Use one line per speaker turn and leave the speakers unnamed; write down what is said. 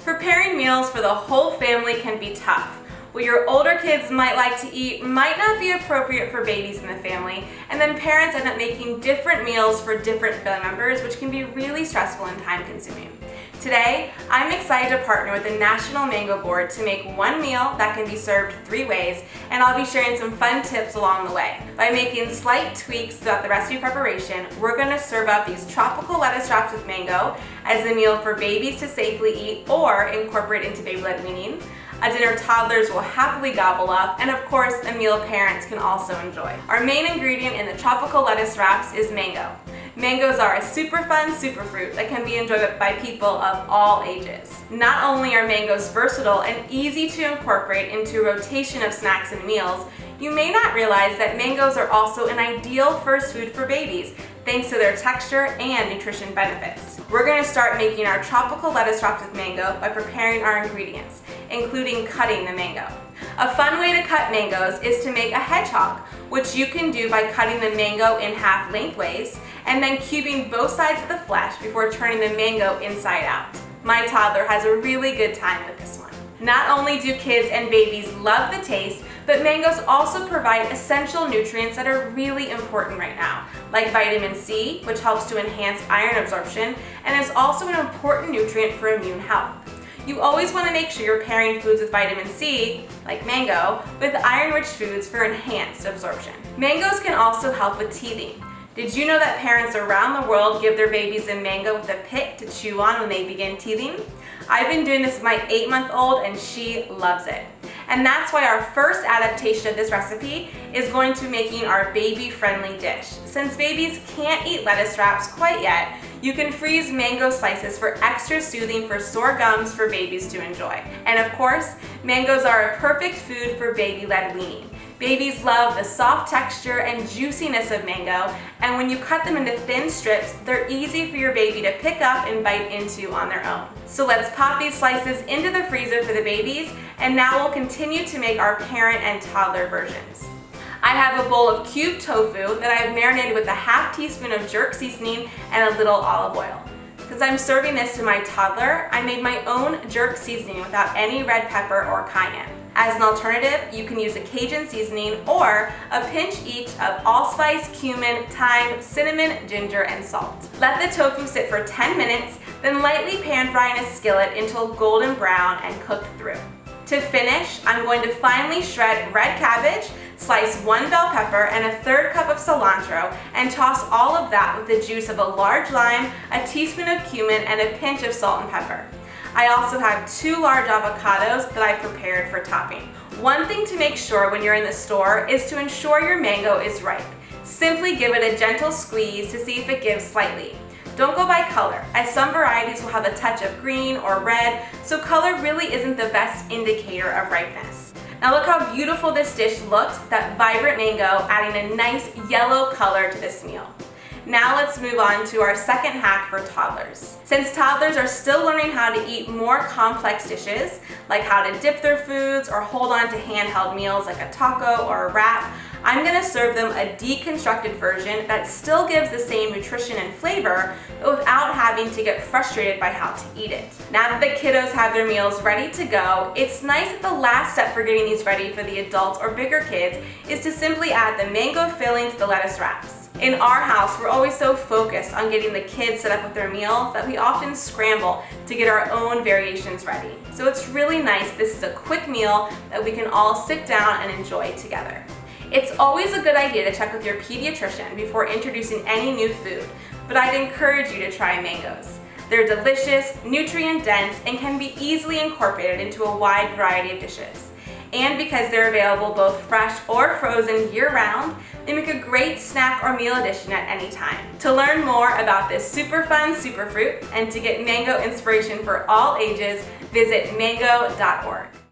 Preparing meals for the whole family can be tough. What your older kids might like to eat might not be appropriate for babies in the family, and then parents end up making different meals for different family members, which can be really stressful and time-consuming. Today, I'm excited to partner with the National Mango Board to make one meal that can be served 3 ways, and I'll be sharing some fun tips along the way. By making slight tweaks throughout the recipe preparation, we're going to serve up these tropical lettuce wraps with mango as a meal for babies to safely eat or incorporate into baby-led weaning, a dinner toddlers will happily gobble up, and of course, a meal parents can also enjoy. Our main ingredient in the tropical lettuce wraps is mango. Mangoes are a super fun superfruit that can be enjoyed by people of all ages. Not only are mangoes versatile and easy to incorporate into a rotation of snacks and meals, you may not realize that mangoes are also an ideal first food for babies, thanks to their texture and nutrition benefits. We're going to start making our tropical lettuce wraps with mango by preparing our ingredients, including cutting the mango. A fun way to cut mangoes is to make a hedgehog, which you can do by cutting the mango in half lengthways and then cubing both sides of the flesh before turning the mango inside out. My toddler has a really good time with this one. Not only do kids and babies love the taste, but mangoes also provide essential nutrients that are really important right now, like vitamin C, which helps to enhance iron absorption and is also an important nutrient for immune health. You always want to make sure you're pairing foods with vitamin C, like mango, with iron-rich foods for enhanced absorption. Mangoes can also help with teething. Did you know that parents around the world give their babies a mango with a pit to chew on when they begin teething? I've been doing this with my 8-month-old and she loves it. And that's why our first adaptation of this recipe is going to be making our baby-friendly dish. Since babies can't eat lettuce wraps quite yet, you can freeze mango slices for extra soothing for sore gums for babies to enjoy. And of course, mangoes are a perfect food for baby-led weaning. Babies love the soft texture and juiciness of mango, and when you cut them into thin strips, they're easy for your baby to pick up and bite into on their own. So let's pop these slices into the freezer for the babies, and now we'll continue to make our parent and toddler versions. I have a bowl of cubed tofu that I've marinated with a ½ teaspoon of jerk seasoning and a little olive oil. Because I'm serving this to my toddler, I made my own jerk seasoning without any red pepper or cayenne. As an alternative, you can use a Cajun seasoning or a pinch each of allspice, cumin, thyme, cinnamon, ginger, and salt. Let the tofu sit for 10 minutes, then lightly pan fry in a skillet until golden brown and cooked through. To finish, I'm going to finely shred red cabbage, slice 1 bell pepper and a 1/3 cup of cilantro, and toss all of that with the juice of a large lime, a teaspoon of cumin, and a pinch of salt and pepper. I also have 2 large avocados that I prepared for topping. One thing to make sure when you're in the store is to ensure your mango is ripe. Simply give it a gentle squeeze to see if it gives slightly. Don't go by color, as some varieties will have a touch of green or red, so color really isn't the best indicator of ripeness. Now look how beautiful this dish looks with that vibrant mango adding a nice yellow color to this meal. Now let's move on to our second hack for toddlers. Since toddlers are still learning how to eat more complex dishes, like how to dip their foods or hold on to handheld meals like a taco or a wrap, I'm going to serve them a deconstructed version that still gives the same nutrition and flavor, but without having to get frustrated by how to eat it. Now that the kiddos have their meals ready to go, it's nice that the last step for getting these ready for the adults or bigger kids is to simply add the mango filling to the lettuce wraps. In our house, we're always so focused on getting the kids set up with their meals that we often scramble to get our own variations ready. So it's really nice this is a quick meal that we can all sit down and enjoy together. It's always a good idea to check with your pediatrician before introducing any new food, but I'd encourage you to try mangoes. They're delicious, nutrient-dense, and can be easily incorporated into a wide variety of dishes. And because they're available both fresh or frozen year-round, they make a great snack or meal addition at any time. To learn more about this super fun superfruit and to get mango inspiration for all ages, visit mango.org.